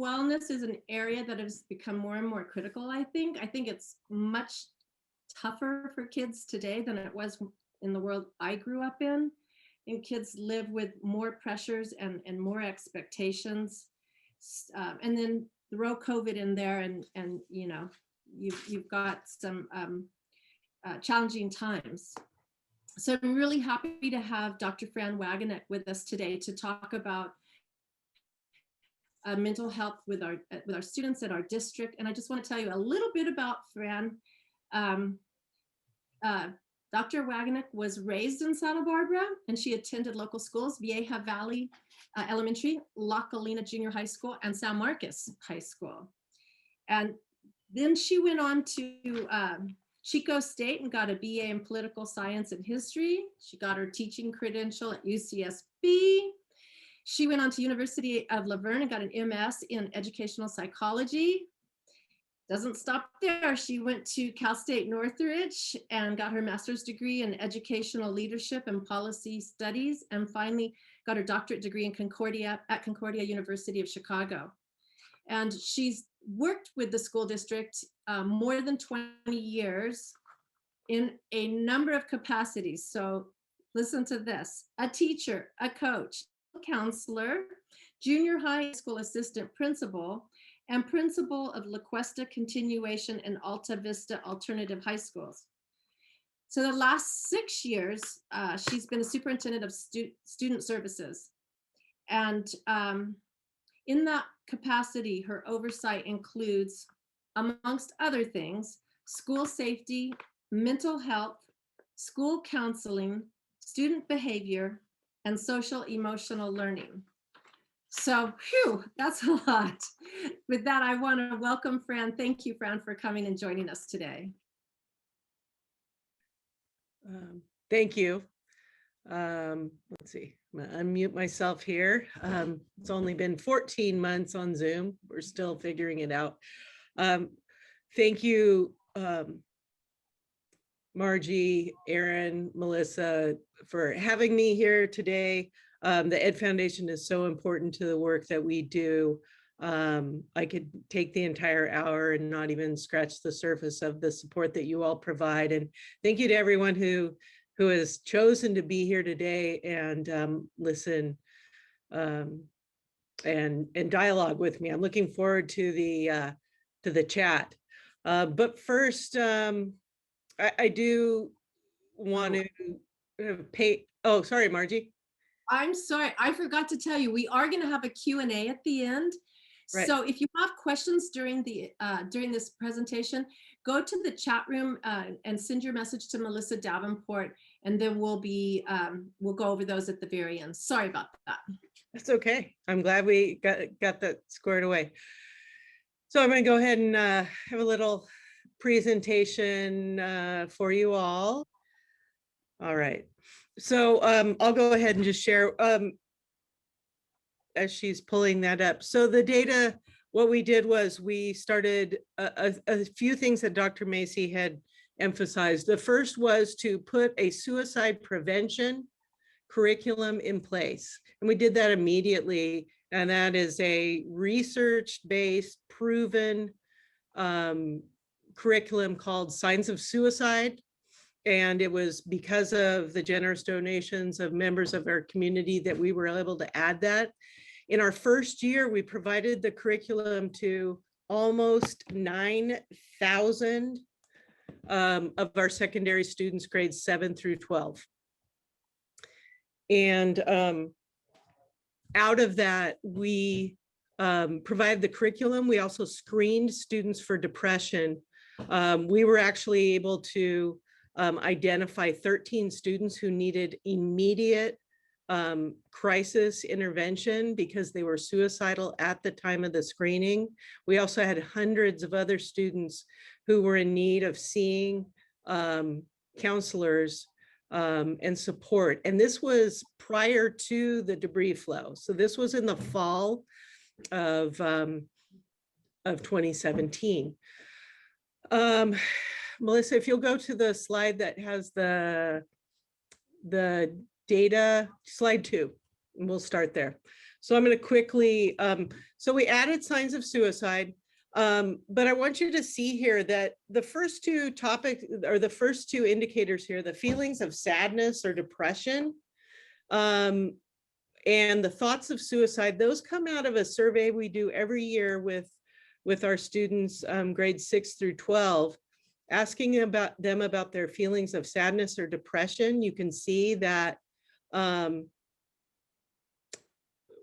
wellness is an area that has become more and more critical, I think. I think it's much tougher for kids today than it was in the world I grew up in. And kids live with more pressures and more expectations. And then throw COVID in there, and you know, you've got some challenging times. So I'm really happy to have Dr. Frann Wageneck with us today to talk about mental health with our students at our district. And I just want to tell you a little bit about Frann. Dr. Wageneck was raised in Santa Barbara, and she attended local schools, Vieja Valley Elementary, La Colina Junior High School, and San Marcos High School. And then she went on to Chico State and got a BA in Political Science and History. She got her teaching credential at UCSB. She went on to University of Laverne and got an MS in Educational Psychology. Doesn't stop there. She went to Cal State Northridge and got her master's degree in Educational Leadership and Policy Studies, and finally got her doctorate degree in Concordia at Concordia University of Chicago. And she's worked with the school district more than 20 years in a number of capacities. So listen to this: a teacher, a coach, a counselor, junior high school assistant principal, and principal of La Cuesta Continuation and Alta Vista Alternative High Schools. So the last 6 years, she's been a superintendent of student services. And in that capacity, her oversight includes, amongst other things, school safety, mental health, school counseling, student behavior, and social emotional learning. So, phew, that's a lot. With that, I want to welcome Frann. Thank you, Frann, for coming and joining us today. Thank you. Let's see, I'm gonna unmute myself here. It's only been 14 months on Zoom. We're still figuring it out. Thank you, Margie, Aaron, Melissa, for having me here today. The Ed Foundation is so important to the work that we do. I could take the entire hour and not even scratch the surface of the support that you all provide. And thank you to everyone who has chosen to be here today and listen and dialogue with me. I'm looking forward to the chat. But first, I do want to pay. Oh, sorry, Margie. I'm sorry, I forgot to tell you, we are going to have a Q&A at the end. Right. So if you have questions during this presentation, go to the chat room and send your message to Melissa Davenport, and then we'll go over those at the very end. Sorry about that. That's okay. I'm glad we got that squared away. So I'm going to go ahead and have a little presentation for you all. All right. So I'll go ahead and just share as she's pulling that up. So the data, what we did was we started a few things that Dr. Macy had emphasized. The first was to put a suicide prevention curriculum in place. And we did that immediately. And that is a research-based, proven curriculum called Signs of Suicide. And it was because of the generous donations of members of our community that we were able to add that. In our first year, we provided the curriculum to almost 9,000 of our secondary students, grades 7 through 12. And out of that, we provided the curriculum. We also screened students for depression. We were actually able to identify 13 students who needed immediate crisis intervention because they were suicidal at the time of the screening. We also had hundreds of other students who were in need of seeing counselors and support. And this was prior to the debris flow. So this was in the fall of 2017. Melissa, if you'll go to the slide that has the data, slide 2. we'll start there. So I'm going to quickly, so we added signs of suicide, but I want you to see here that the first two topics, or the first two indicators here, the feelings of sadness or depression, and the thoughts of suicide, those come out of a survey we do every year with our students, grades 6 through 12, asking them about their feelings of sadness or depression. You can see that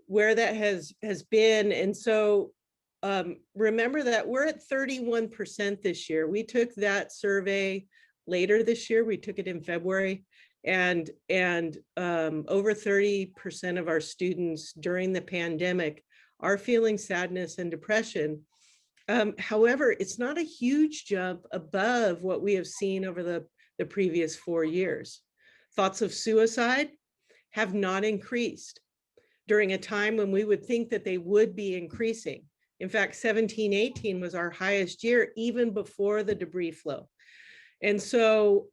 where that has been. And so remember that we're at 31% this year. We took that survey later this year. We took it in February, and over 30% of our students during the pandemic are feeling sadness and depression. However, it's not a huge jump above what we have seen over the previous 4 years. Thoughts of suicide have not increased during a time when we would think that they would be increasing. In fact, 17-18 was our highest year, even before the debris flow. And so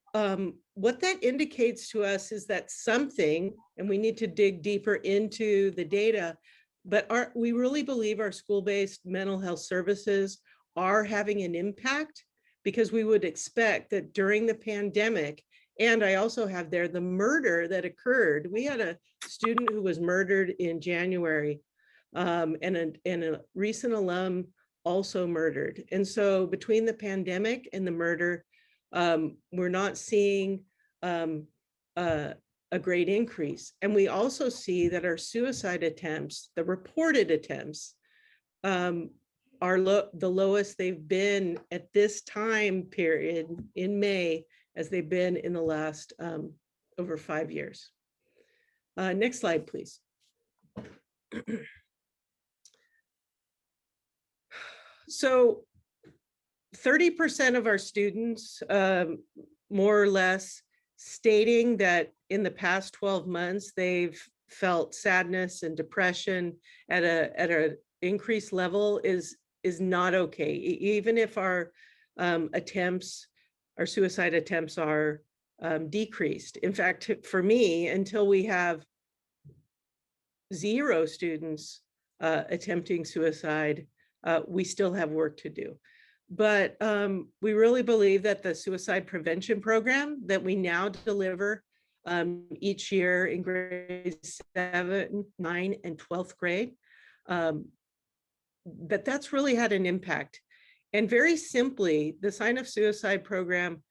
what that indicates to us is that something, and we need to dig deeper into the data, but we really believe our school-based mental health services are having an impact, because we would expect that during the pandemic, and I also have there the murder that occurred. We had a student who was murdered in January, and a recent alum also murdered. And so between the pandemic and the murder, we're not seeing a great increase. And we also see that our suicide attempts, the reported attempts, are the lowest they've been at this time period in May, as they've been in the last over 5 years. Next slide, please. So 30% of our students, more or less, stating that in the past 12 months, they've felt sadness and depression at a increased level is not okay. Even if our our suicide attempts are decreased. In fact, for me, until we have 0 students attempting suicide, we still have work to do. But we really believe that the suicide prevention program that we now deliver each year in grades 7, 9, and 12th grade, that's really had an impact. And very simply, the Sign of Suicide program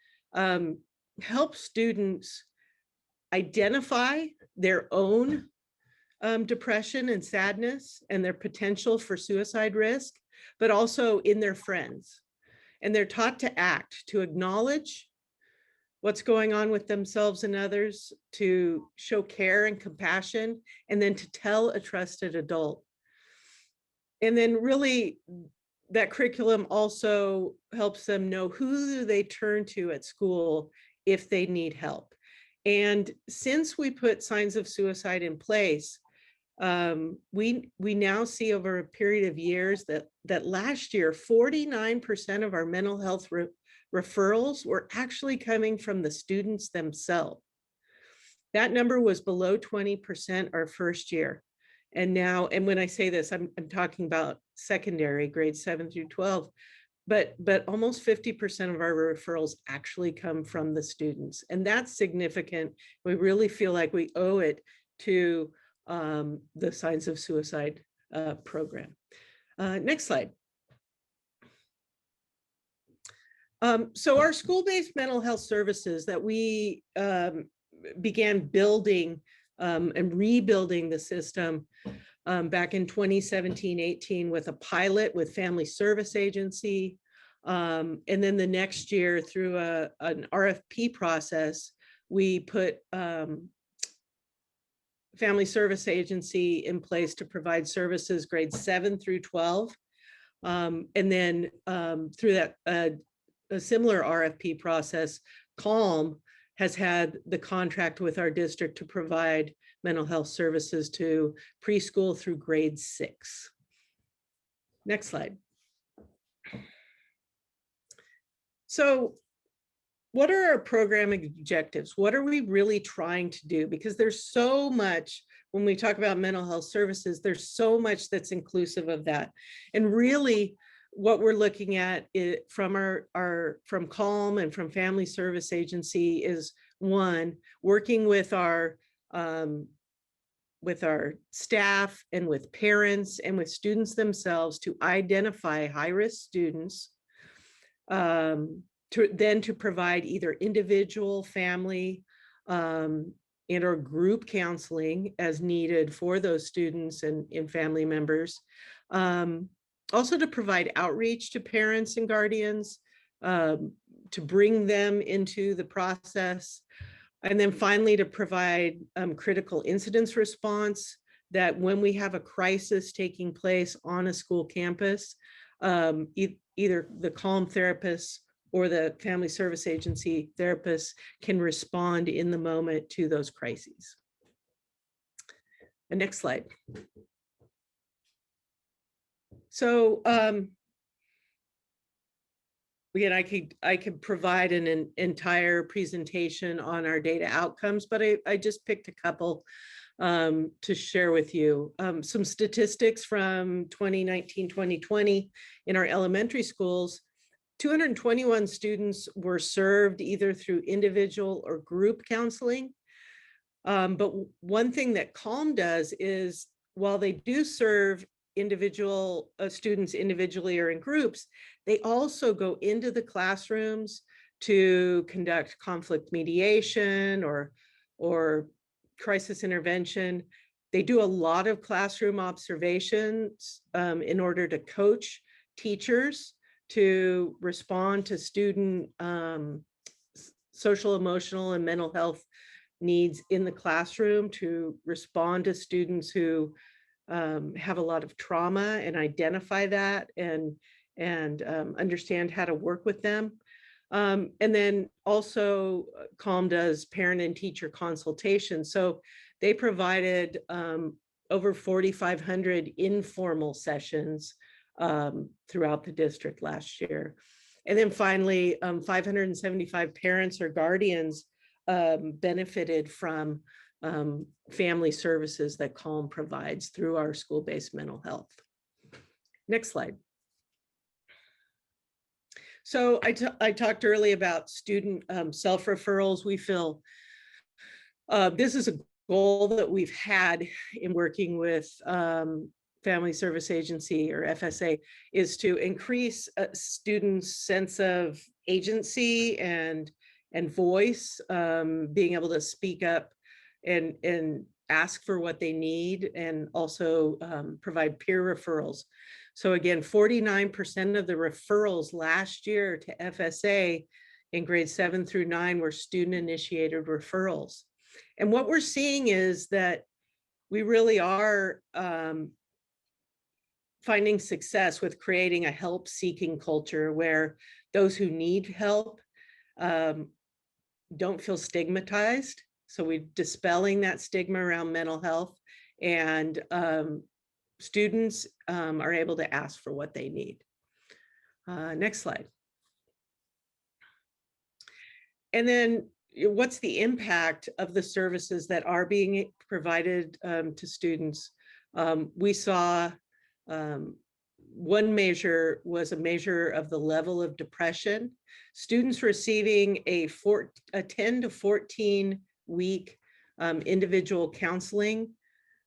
helps students identify their own depression and sadness and their potential for suicide risk, but also in their friends. And they're taught to act, to acknowledge what's going on with themselves and others, to show care and compassion, and then to tell a trusted adult. And then really, that curriculum also helps them know who do they turn to at school if they need help. And since we put Signs of Suicide in place, we now see over a period of years that last year, 49% of our mental health referrals were actually coming from the students themselves. That number was below 20% our first year. And now, and when I say this, I'm talking about secondary, grades 7 through 12, but almost 50% of our referrals actually come from the students. And that's significant. We really feel like we owe it to the Signs of Suicide program. Next slide. So our school-based mental health services that we began building and rebuilding the system back in 2017-18 with a pilot with Family Service Agency. And then the next year through an RFP process, we put Family Service Agency in place to provide services grades 7 through 12. And then through that a similar RFP process, CALM has had the contract with our district to provide mental health services to preschool through grade 6. Next slide. So what are our program objectives? What are we really trying to do? Because there's so much when we talk about mental health services, there's so much that's inclusive of that. And really what we're looking at from from CALM and from Family Service Agency is, one, working with our staff and with parents and with students themselves to identify high-risk students, to provide either individual, family, and or group counseling as needed for those students and family members. Also to provide outreach to parents and guardians, to bring them into the process. And then finally, to provide critical incidents response, that when we have a crisis taking place on a school campus, either the CALM therapists or the Family Service Agency therapists can respond in the moment to those crises. And next slide. So again, I could provide an entire presentation on our data outcomes, but I just picked a couple to share with you. Some statistics from 2019, 2020 in our elementary schools. 221 students were served either through individual or group counseling. But one thing that CALM does is, while they do serve individual students individually or in groups, they also go into the classrooms to conduct conflict mediation or crisis intervention. They do a lot of classroom observations in order to coach teachers to respond to student social, emotional, and mental health needs in the classroom, to respond to students who have a lot of trauma and identify that and understand how to work with them. And then also CALM does parent and teacher consultation. So they provided over 4,500 informal sessions throughout the district last year. And then finally, 575 parents or guardians benefited from family services that CALM provides through our school-based mental health. Next slide. So I talked earlier about student self-referrals. We feel this is a goal that we've had in working with Family Service Agency, or FSA, is to increase students' sense of agency and voice, being able to speak up and ask for what they need, and also provide peer referrals. So again, 49% of the referrals last year to FSA in grades 7 through 9 were student-initiated referrals. And what we're seeing is that we really are finding success with creating a help-seeking culture where those who need help don't feel stigmatized. So we're dispelling that stigma around mental health, and students are able to ask for what they need. Next slide. And then what's the impact of the services that are being provided to students? We saw one measure was a measure of the level of depression. Students receiving a 10 to 14 week individual counseling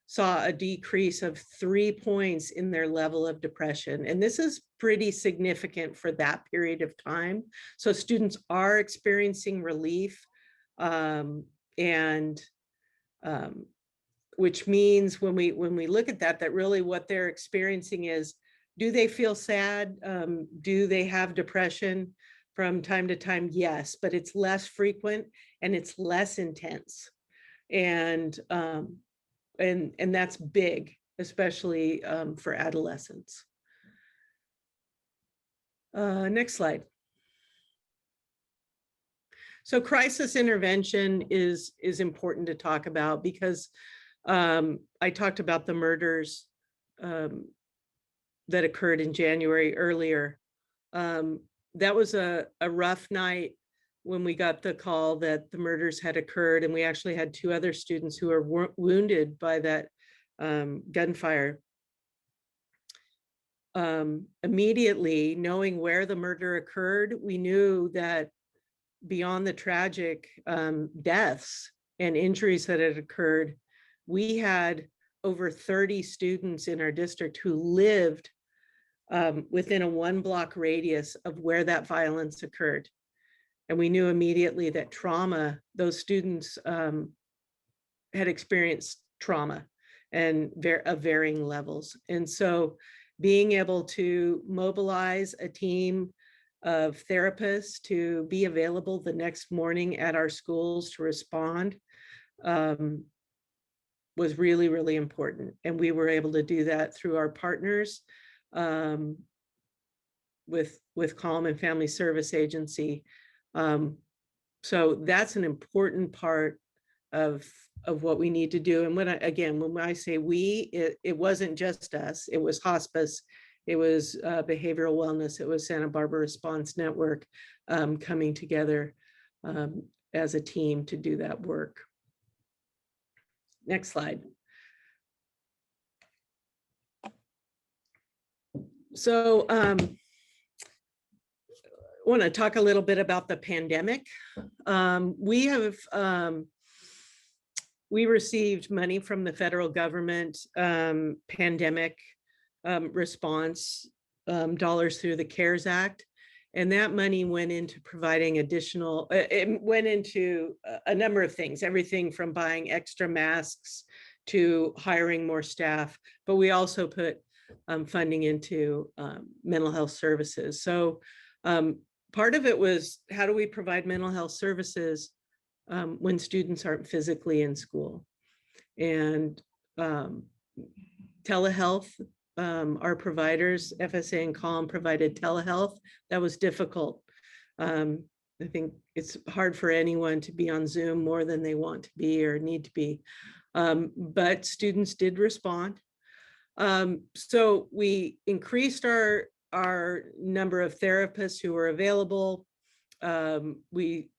saw a decrease of 3 points in their level of depression. And this is pretty significant for that period of time. So students are experiencing relief, which means when we look at that really what they're experiencing is, do they feel sad? Do they have depression from time to time? Yes, but it's less frequent and it's less intense. And that's big, especially for adolescents. Next slide. So crisis intervention is important to talk about, because I talked about the murders that occurred in January earlier. That was a rough night when we got the call that the murders had occurred, and we actually had 2 other students who were wounded by that gunfire. Immediately knowing where the murder occurred, we knew that beyond the tragic deaths and injuries that had occurred, we had over 30 students in our district who lived within a 1-block radius of where that violence occurred. And we knew immediately that trauma, those students had experienced trauma and of varying levels. And so being able to mobilize a team of therapists to be available the next morning at our schools to respond was really, really important. And we were able to do that through our partners with Calm and Family Service Agency. So that's an important part of what we need to do. And when I say we, it wasn't just us, it was hospice, it was behavioral wellness, it was Santa Barbara Response Network coming together as a team to do that work. Next slide. So I want to talk a little bit about the pandemic. We received money from the federal government pandemic response dollars through the CARES Act. And that money went into providing additional, it went into a number of things, everything from buying extra masks to hiring more staff. But we also put funding into mental health services. So part of it was, how do we provide mental health services when students aren't physically in school? And telehealth, our providers, FSA and Calm, provided telehealth. That was difficult. I think it's hard for anyone to be on Zoom more than they want to be or need to be. But students did respond. So we increased our number of therapists who were available. We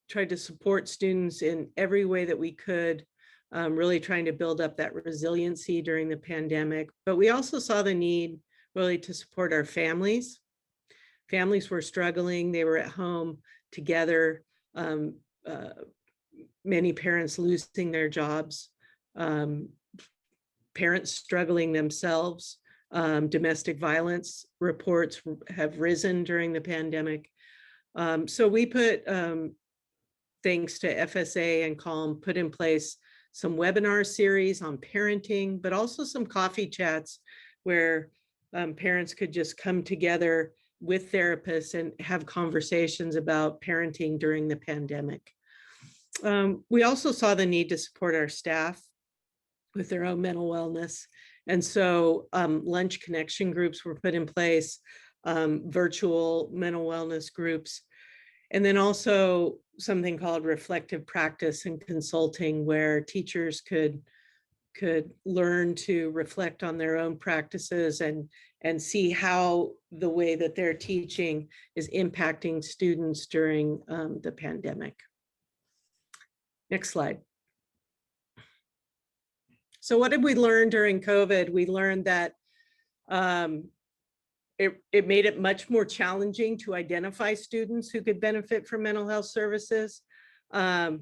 tried to support students in every way that we could, really trying to build up that resiliency during the pandemic. But we also saw the need really to support our families. Families were struggling, they were at home together, many parents losing their jobs, parents struggling themselves. Domestic violence reports have risen during the pandemic. So we put, thanks to FSA and Calm, put in place some webinar series on parenting, but also some coffee chats where parents could just come together with therapists and have conversations about parenting during the pandemic. We also saw the need to support our staff with their own mental wellness. And so lunch connection groups were put in place, virtual mental wellness groups, and then also something called reflective practice and consulting, where teachers could learn to reflect on their own practices and see how the way that they're teaching is impacting students during the pandemic. Next slide. So what did we learn during COVID? We learned that it made it much more challenging to identify students who could benefit from mental health services. The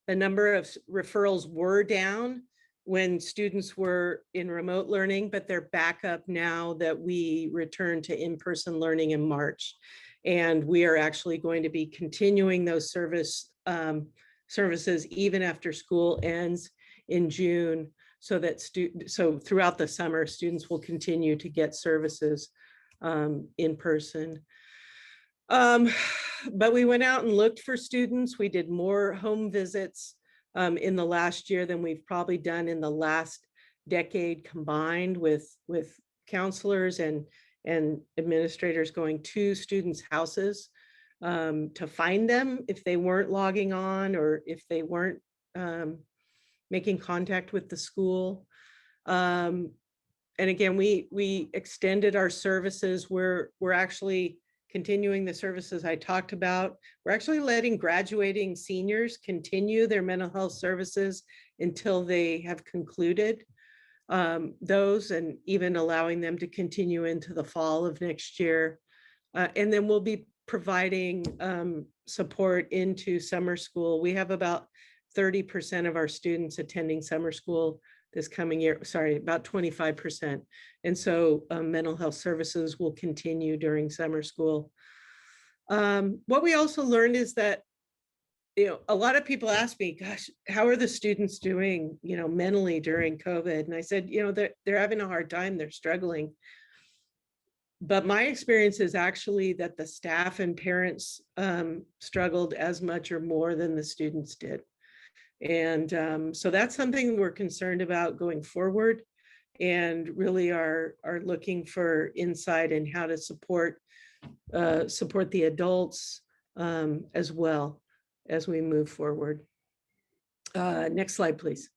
number of referrals were down when students were in remote learning, but they're back up now that we returned to in-person learning in March. And we are actually going to be continuing those services even after school ends in June, so that throughout the summer, students will continue to get services in person. But we went out and looked for students. We did more home visits in the last year than we've probably done in the last decade combined, with counselors and administrators going to students' houses to find them if they weren't logging on or if they weren't making contact with the school. And again, we extended our services. We're actually continuing the services I talked about. We're actually letting graduating seniors continue their mental health services until they have concluded those, and even allowing them to continue into the fall of next year. And then we'll be providing support into summer school. We have about 30% of our students attending summer school this coming year, sorry, about 25%. And so mental health services will continue during summer school. What we also learned is that, a lot of people ask me, gosh, how are the students doing, mentally during COVID? And I said, they're having a hard time, they're struggling. But my experience is actually that the staff and parents struggled as much or more than the students did. And so that's something we're concerned about going forward, and really are looking for insight in how to support the adults as well as we move forward. Next slide, please.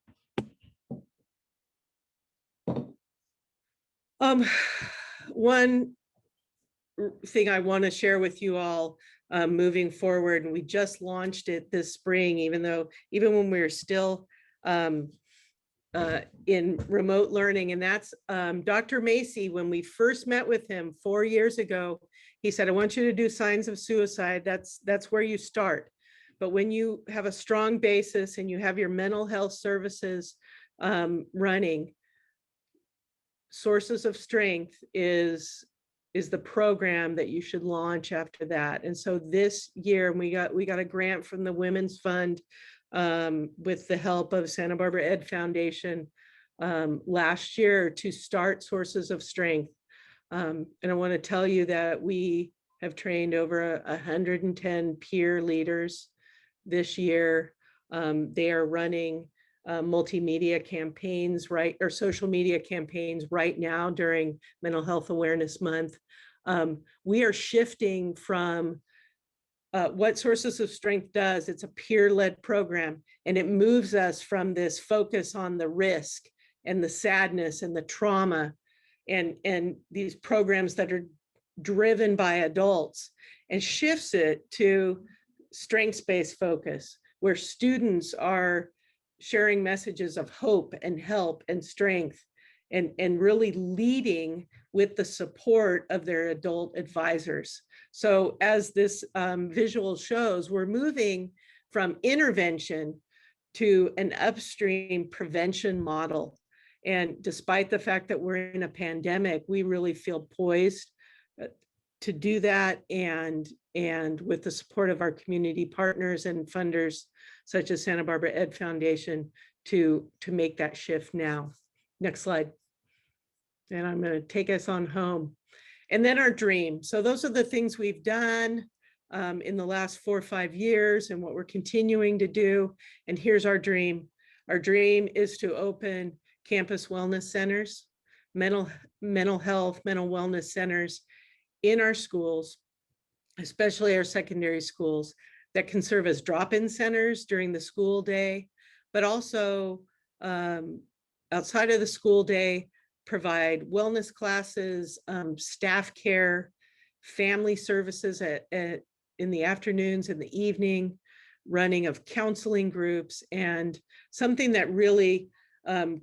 One thing I want to share with you all moving forward, and we just launched it this spring, even when we were still in remote learning, and that's Dr. Macy. When we first met with him 4 years ago, he said, I want you to do signs of suicide. That's where you start. But when you have a strong basis and you have your mental health services running, Sources of Strength is the program that you should launch after that. And so this year we got a grant from the Women's Fund with the help of Santa Barbara Ed Foundation last year to start Sources of Strength. And I want to tell you that we have trained over 110 peer leaders this year. They are running multimedia campaigns, or social media campaigns right now during Mental Health Awareness Month. We are shifting from what Sources of Strength does. It's a peer-led program, and it moves us from this focus on the risk and the sadness and the trauma and these programs that are driven by adults, and shifts it to strengths-based focus, where students are sharing messages of hope and help and strength, and really leading with the support of their adult advisors. So as this visual shows, we're moving from intervention to an upstream prevention model. And despite the fact that we're in a pandemic, we really feel poised to do that, and with the support of our community partners and funders such as Santa Barbara Ed Foundation to make that shift now. Next slide. And I'm going to take us on home. And then our dream. So those are the things we've done in the last 4 or 5 years, and what we're continuing to do. And here's our dream. Our dream is to open campus wellness centers, mental health, mental wellness centers in our schools, especially our secondary schools, that can serve as drop-in centers during the school day, but also outside of the school day, provide wellness classes, staff care, family services in the afternoons and the evening, running of counseling groups, and something that really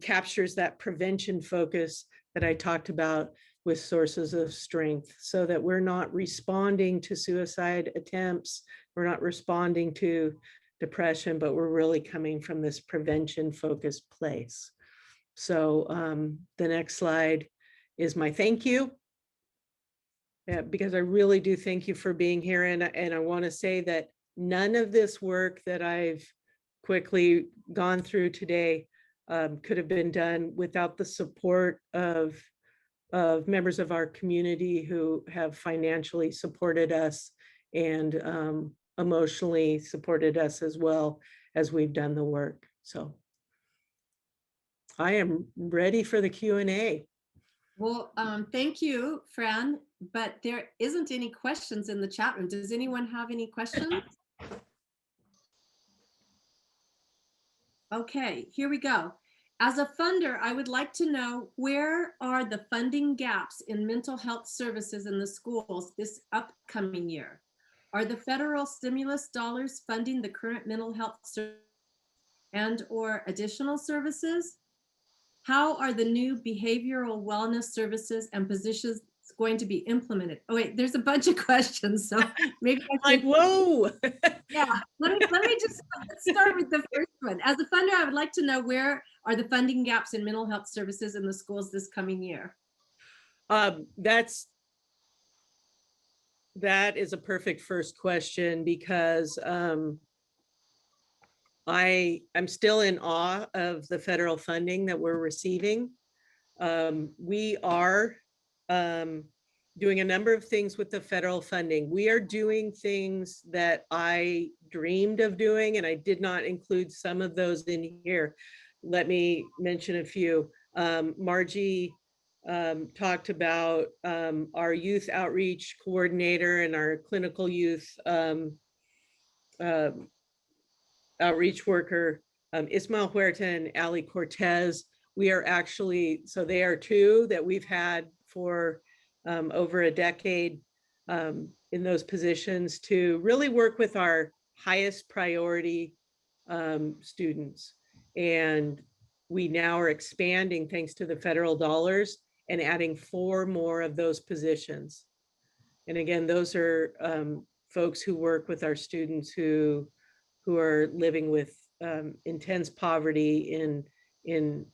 captures that prevention focus that I talked about with Sources of Strength, so that we're not responding to suicide attempts, we're not responding to depression, but we're really coming from this prevention focused place. So the next slide is my thank you. Because I really do thank you for being here. And I want to say that none of this work that I've quickly gone through today could have been done without the support of members of our community who have financially supported us and emotionally supported us as well as we've done the work. So I am ready for the Q&A. Well, thank you, Fran, but there isn't any questions in the chat room. Does anyone have any questions? Okay, here we go. As a funder, I would like to know, where are the funding gaps in mental health services in the schools this upcoming year? Are the federal stimulus dollars funding the current mental health and/or additional services? How are the new behavioral wellness services and positions going to be implemented? Oh wait, there's a bunch of questions, so maybe I Like, should, whoa. yeah, let me just let's start with the first one. As a funder, I would like to know, where are the funding gaps in mental health services in the schools this coming year? That is a perfect first question, because I'm still in awe of the federal funding that we're receiving. We are doing a number of things with the federal funding. We are doing things that I dreamed of doing, and I did not include some of those in here. Let me mention a few. Margie talked about our youth outreach coordinator and our clinical youth uh, outreach worker, Ismael Huerta and Ali Cortez. We are actually, so they are two that we've had for over a decade in those positions to really work with our highest priority students. And we now are expanding, thanks to the federal dollars, and adding 4 more of those positions. And again, those are folks who work with our students who are living with intense poverty, in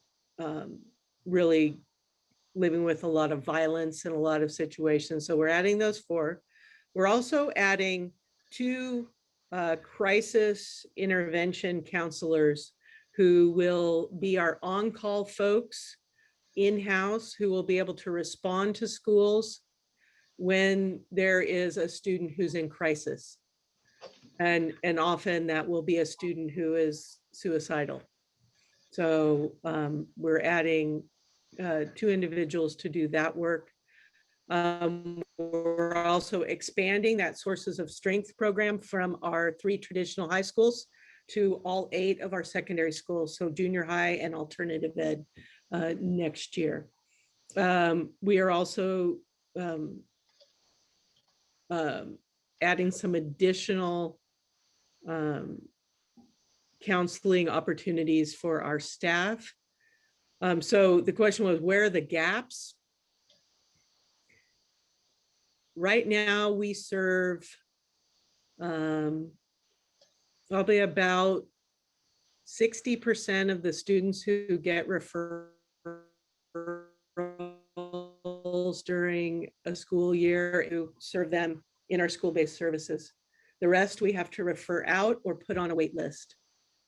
really living with a lot of violence in a lot of situations. So we're adding those 4. We're also adding 2 crisis intervention counselors who will be our on-call folks in-house, who will be able to respond to schools when there is a student who's in crisis. And often that will be a student who is suicidal. So we're adding 2 individuals to do that work. We're also expanding that Sources of Strength program from our 3 traditional high schools to all 8 of our secondary schools, so junior high and alternative ed next year. We are also adding some additional counseling opportunities for our staff. So the question was, where are the gaps? Right now, we serve probably about 60% of the students who get referrals during a school year, who serve them in our school-based services. The rest we have to refer out or put on a wait list.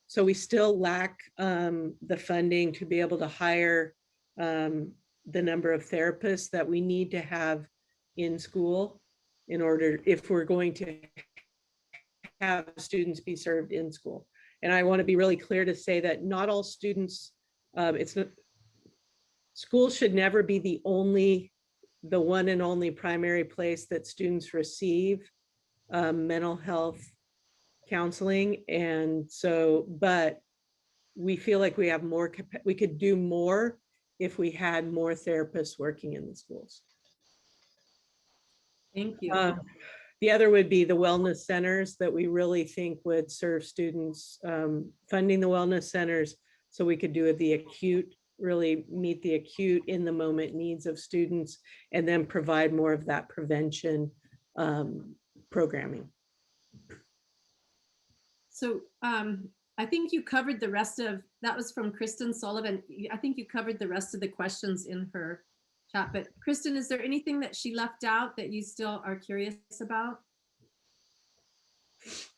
So we still lack the funding to be able to hire the number of therapists that we need to have in school in order, if we're going to have students be served in school. And I want to be really clear to say that not all students, it's not, school should never be the one and only primary place that students receive mental health counseling. And so, but we feel like we have more, we could do more if we had more therapists working in the schools. Thank you. The other would be the wellness centers that we really think would serve students, funding the wellness centers so we could do the acute, really meet the acute in the moment needs of students, and then provide more of that prevention programming. So I think you covered the rest of, that was from Kristen Sullivan. I think you covered the rest of the questions in her chat, but Kristen, is there anything that she left out that you still are curious about?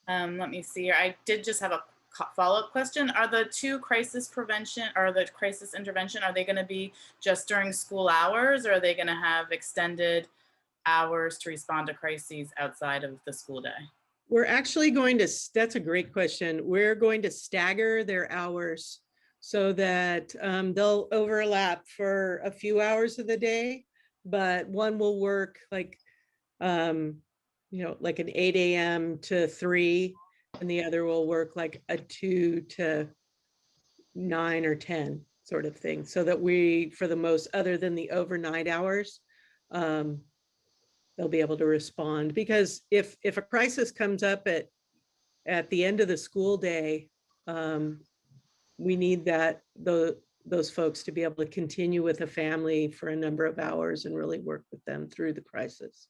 Let me see here. I did just have a follow-up question. Are the 2 crisis prevention or the crisis intervention, are they going to be just during school hours, or are they going to have extended hours to respond to crises outside of the school day? We're actually going to, that's a great question. We're going to stagger their hours so that they'll overlap for a few hours of the day, but one will work like, like an 8 a.m. to 3, and the other will work like a 2 to 9 or 10. sort of thing, so that we, for the most, other than the overnight hours, they'll be able to respond. Because if a crisis comes up at the end of the school day, we need those folks to be able to continue with a family for a number of hours and really work with them through the crisis.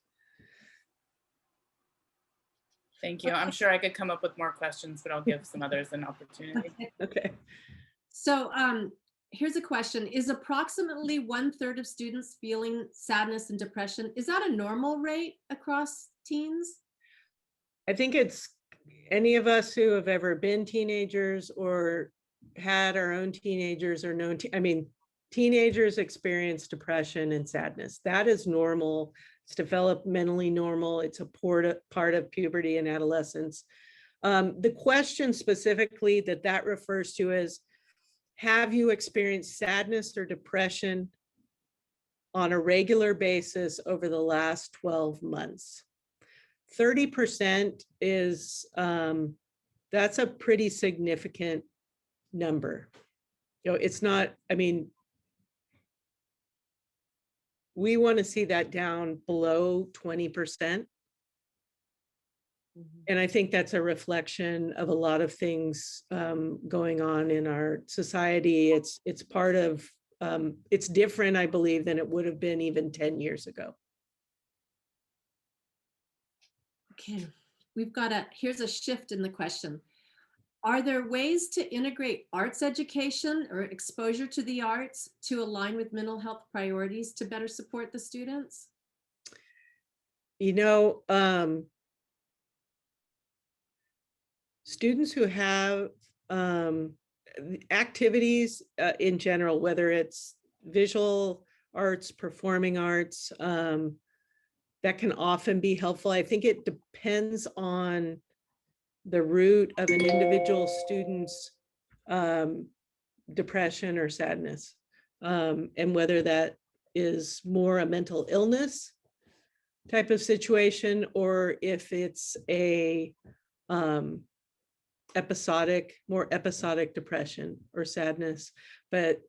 Thank you. I'm sure I could come up with more questions, but I'll give some others an opportunity. Okay. So here's a question. Is approximately 1/3 of students feeling sadness and depression? Is that a normal rate across teens? I think it's any of us who have ever been teenagers or had our own teenagers or known, I mean, teenagers experience depression and sadness. That is normal. It's developmentally normal. It's a part of puberty and adolescence. The question specifically that refers to is, have you experienced sadness or depression on a regular basis over the last 12 months? 30% is, that's a pretty significant number. You know, it's not, I mean, we want to see that down below 20%. And I think that's a reflection of a lot of things going on in our society. It's part of, it's different, I believe, than it would have been even 10 years ago. Okay, here's a shift in the question. Are there ways to integrate arts education or exposure to the arts to align with mental health priorities to better support the students? You know, students who have activities in general, whether it's visual arts, performing arts, that can often be helpful. I think it depends on the root of an individual student's depression or sadness, and whether that is more a mental illness type of situation, or if it's a more episodic depression or sadness. But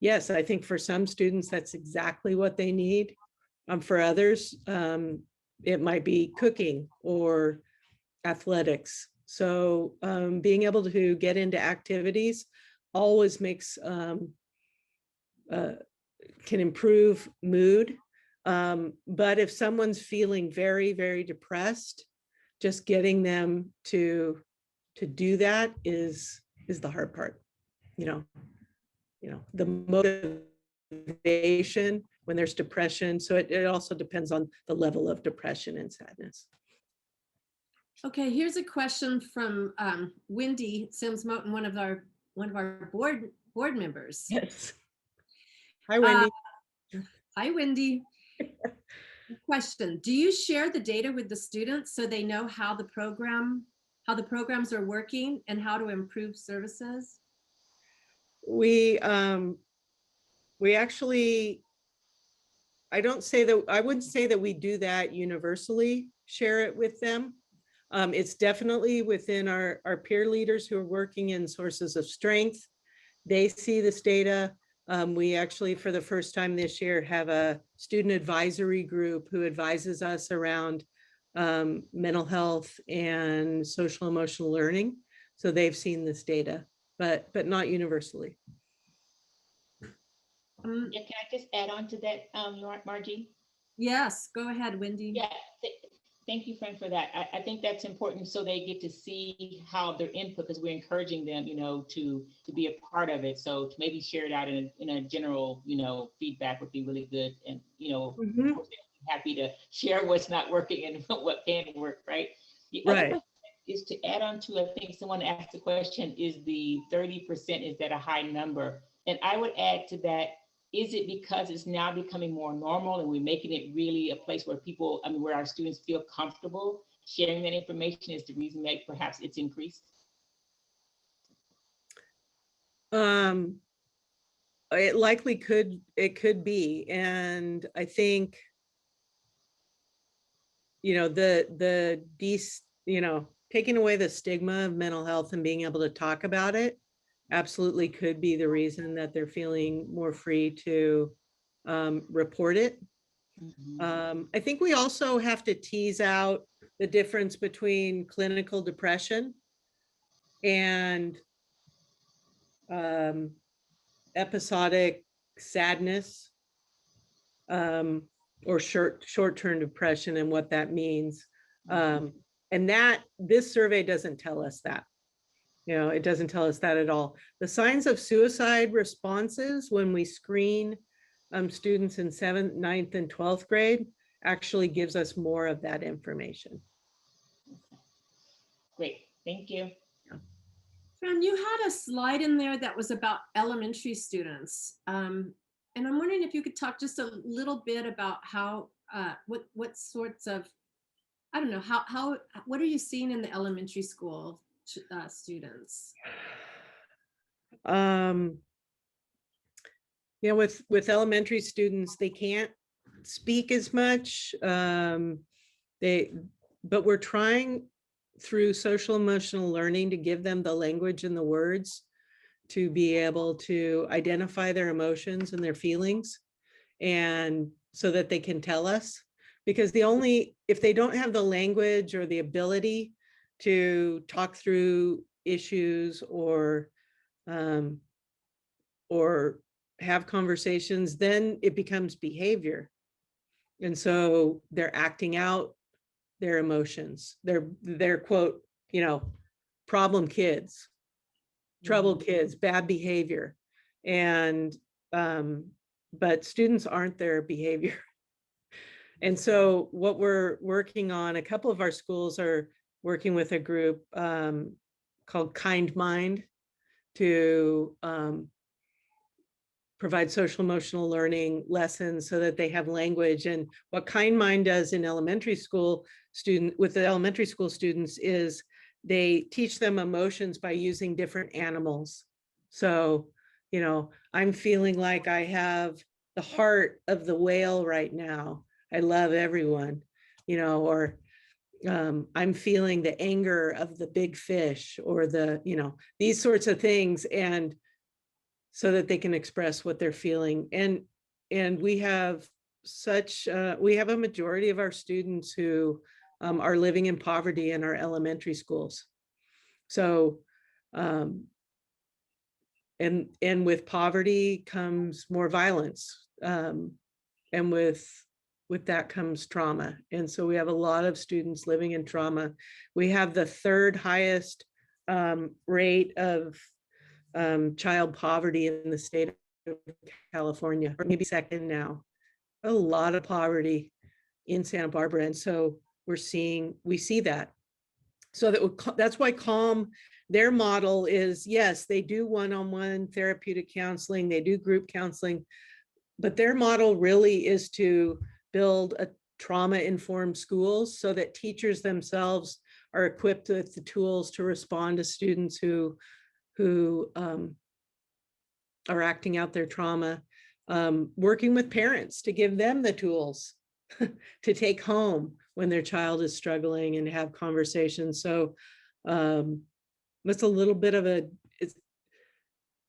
yes, I think for some students, that's exactly what they need. For others, it might be cooking or athletics. So being able to get into activities always makes, can improve mood. But if someone's feeling very, very depressed, just getting them to do that is the hard part. You know, the motivation when there's depression. So it also depends on the level of depression and sadness. Okay, here's a question from Wendy Sims-Moten, one of our board members. Yes. Hi, Wendy. Hi, Wendy. Question: do you share the data with the students so they know how the programs are working and how to improve services? We actually, I wouldn't say that we do that universally, share it with them. It's definitely within our peer leaders who are working in sources of strength. They see this data. We actually, for the first time this year, have a student advisory group who advises us around mental health and social emotional learning. So they've seen this data, but not universally. Yeah, can I just add on to that, Margie? Yes, go ahead, Wendy. Yeah, thank you, Frank, for that. I think that's important so they get to see how their input, because we're encouraging them, you know, to be a part of it. So to maybe share it out in a general, you know, feedback would be really good. And, you know, of course, they'll be happy to share what's not working and what can work, right? The other question is to add on to, I think someone asked the question, is the 30%, is that a high number? And I would add to that, is it because it's now becoming more normal and we're making it really a place where people, I mean, where our students feel comfortable sharing that information is the reason that perhaps it's increased? It likely could be. And I think, you know, taking away the stigma of mental health and being able to talk about it absolutely could be the reason that they're feeling more free to report it. I think we also have to tease out the difference between clinical depression and episodic sadness, or short-term depression, and what that means. And that this survey doesn't tell us that. It doesn't tell us that at all. The signs of suicide responses when we screen students in 7th, 9th, and 12th grade actually gives us more of that information. Great, thank you. Fran, you had a slide in there that was about elementary students. And I'm wondering if you could talk just a little bit about how, what sorts of, I don't know, what are you seeing in the elementary school students? With elementary students, they can't speak as much. But we're trying through social emotional learning to give them the language and the words to be able to identify their emotions and their feelings, and so that they can tell us. Because if they don't have the language or the ability to talk through issues or have conversations, then it becomes behavior. And so they're acting out their emotions. They're quote, problem kids, trouble kids, bad behavior. And but students aren't their behavior. And so what we're working on, a couple of our schools are working with a group called Kind Mind to provide social emotional learning lessons so that they have language. And what Kind Mind does in elementary school with the elementary school students is they teach them emotions by using different animals. So, I'm feeling like I have the heart of the whale right now. I love everyone, or I'm feeling the anger of the big fish, or these sorts of things. And so that they can express what they're feeling. And we have a majority of our students who are living in poverty in our elementary schools. So, and with poverty comes more violence. And with that comes trauma. And so we have a lot of students living in trauma. We have the 3rd highest rate of child poverty in the state of California, or maybe 2nd now. A lot of poverty in Santa Barbara. And so we see that. So that's why CALM, their model is, yes, they do one-on-one therapeutic counseling, they do group counseling, but their model really is to build a trauma-informed schools so that teachers themselves are equipped with the tools to respond to students who are acting out their trauma, working with parents to give them the tools to take home when their child is struggling and have conversations. So that's a little bit of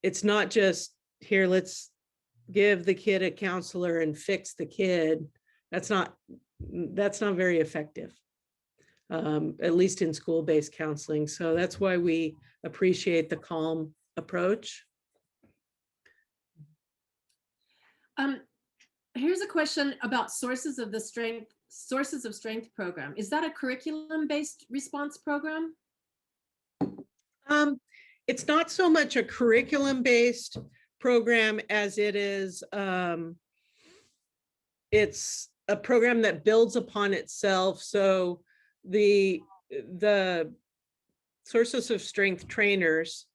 it's not just here, let's give the kid a counselor and fix the kid. That's not very effective, at least in school-based counseling. So that's why we appreciate the CALM approach. Here's a question about Sources of Strength program. Is that a curriculum-based response program? It's not so much a curriculum-based program as it is, it's a program that builds upon itself. So the Sources of Strength trainers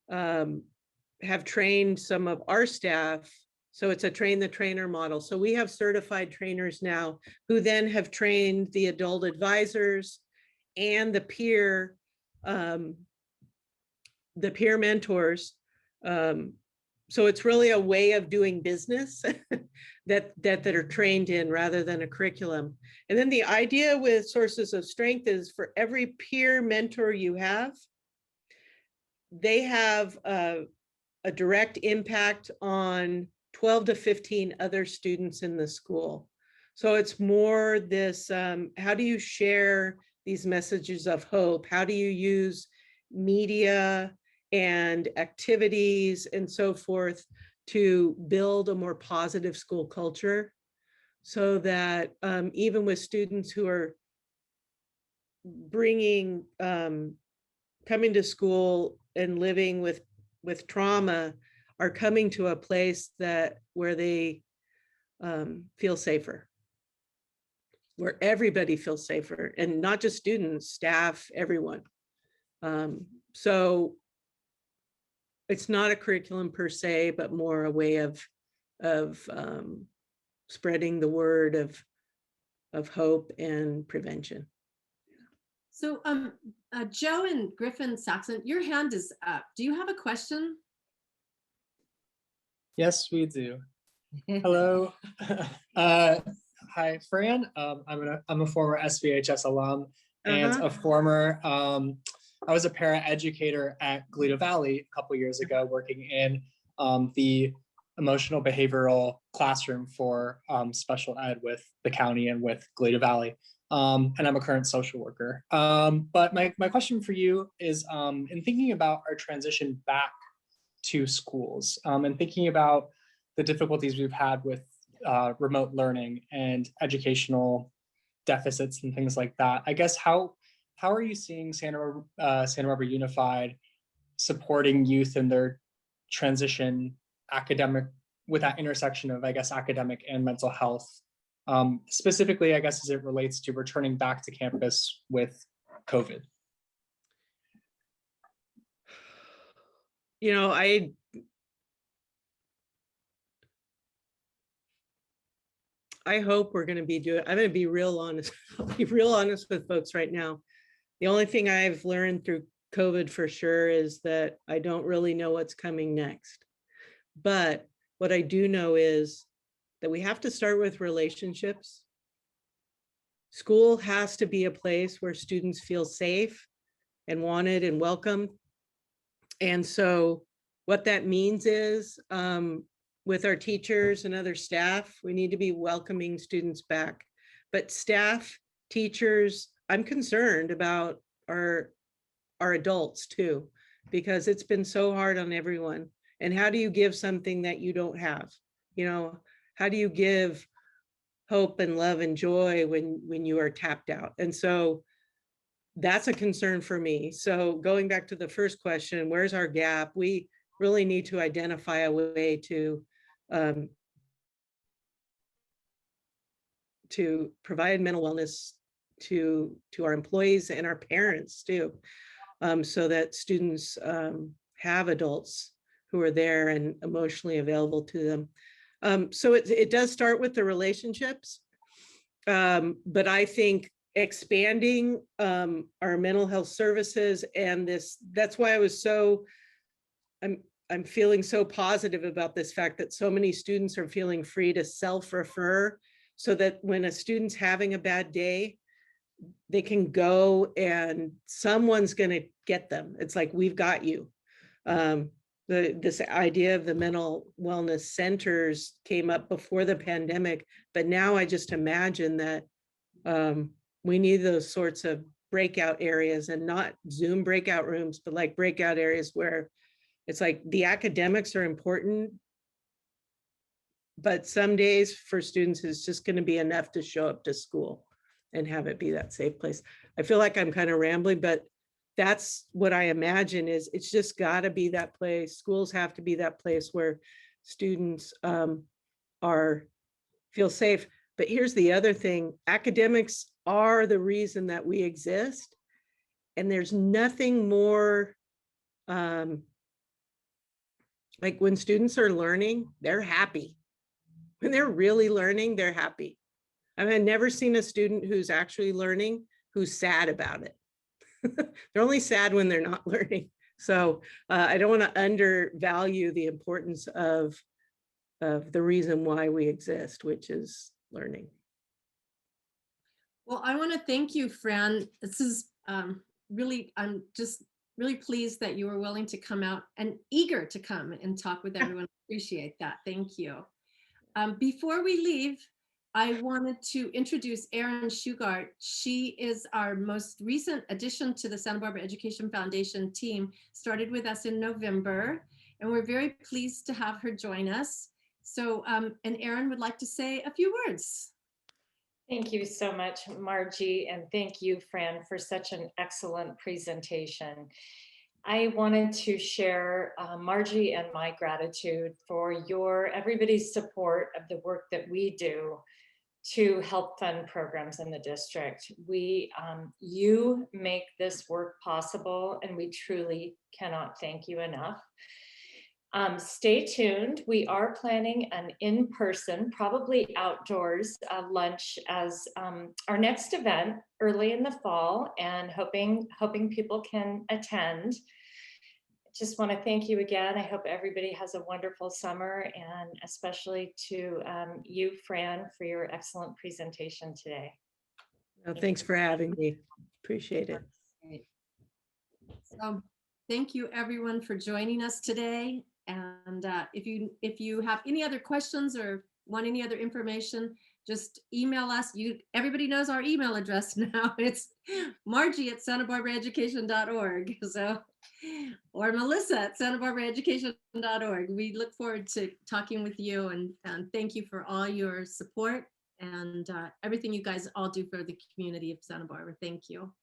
have trained some of our staff. So it's a train the trainer model. So we have certified trainers now who then have trained the adult advisors and the peer mentors. So it's really a way of doing business that are trained in rather than a curriculum. And then the idea with Sources of Strength is for every peer mentor you have, they have a direct impact on 12 to 15 other students in the school. So it's more this, how do you share these messages of hope? How do you use media and activities and so forth to build a more positive school culture, so that even with students who are bringing, coming to school and living with trauma, are coming to a place that where they feel safer, where everybody feels safer, and not just students, staff, everyone. So it's not a curriculum per se, but more a way of spreading the word of hope and prevention. So Joe and Griffin Saxon, your hand is up. Do you have a question? Yes, we do. Hello. Hi, Fran. I'm a former SVHS alum and a former, I was a para-educator at Goleta Valley a couple years ago, working in the emotional behavioral classroom for special ed with the county and with Goleta Valley. And I'm a current social worker. But my question for you is, in thinking about our transition back to schools, and thinking about the difficulties we've had with remote learning and educational deficits and things like that, I guess how are you seeing Santa Barbara Unified supporting youth in their transition academic, with that intersection of, I guess, academic and mental health, specifically, I guess, as it relates to returning back to campus with COVID? You know, I'm going to be real honest. I'll be real honest with folks right now. The only thing I've learned through COVID for sure is that I don't really know what's coming next. But what I do know is that we have to start with relationships. School has to be a place where students feel safe and wanted and welcome. And so what that means is, with our teachers and other staff, we need to be welcoming students back. But staff, teachers, I'm concerned about our adults too, because it's been so hard on everyone. And how do you give something that you don't have? You know, how do you give hope and love and joy when you are tapped out? And so that's a concern for me. So going back to the first question, where's our gap? We really need to identify a way to provide mental wellness to our employees and our parents too, so that students have adults who are there and emotionally available to them. So it does start with the relationships, but I think expanding our mental health services, and that's why I'm feeling so positive about this fact that so many students are feeling free to self-refer, so that when a student's having a bad day, they can go and someone's going to get them. It's like, we've got you. This idea of the mental wellness centers came up before the pandemic, but now I just imagine that we need those sorts of breakout areas, and not Zoom breakout rooms, but like breakout areas where it's like the academics are important, but some days for students it's just going to be enough to show up to school and have it be that safe place. I feel like I'm kind of rambling, but that's what I imagine. Is it's just got to be that place. Schools have to be that place where students feel safe. But here's the other thing: academics are the reason that we exist, and there's nothing more like when students are learning, they're happy. When they're really learning, they're happy. I mean, I've never seen a student who's actually learning who's sad about it. They're only sad when they're not learning. So I don't want to undervalue the importance of the reason why we exist, which is learning. Well, I want to thank you, Fran. This is really, I'm just really pleased that you were willing to come out and eager to come and talk with everyone. Appreciate that. Thank you. Before we leave, I wanted to introduce Erin Shugart. She is our most recent addition to the Santa Barbara Education Foundation team, started with us in November, and we're very pleased to have her join us. So, and Erin would like to say a few words. Thank you so much, Margie, and thank you, Fran, for such an excellent presentation. I wanted to share Margie and my gratitude for everybody's support of the work that we do to help fund programs in the district. You make this work possible, and we truly cannot thank you enough. Stay tuned. We are planning an in-person, probably outdoors lunch as our next event early in the fall, and hoping people can attend. Just want to thank you again. I hope everybody has a wonderful summer, and especially to you, Fran, for your excellent presentation today. Thanks for having me. Appreciate it. Great. So thank you everyone for joining us today. And if you have any other questions or want any other information, just email us. Everybody knows our email address now. It's margie@santabarbaraeducation.org. So, or melissa@santabarbaraeducation.org. We look forward to talking with you, and thank you for all your support and everything you guys all do for the community of Santa Barbara. Thank you.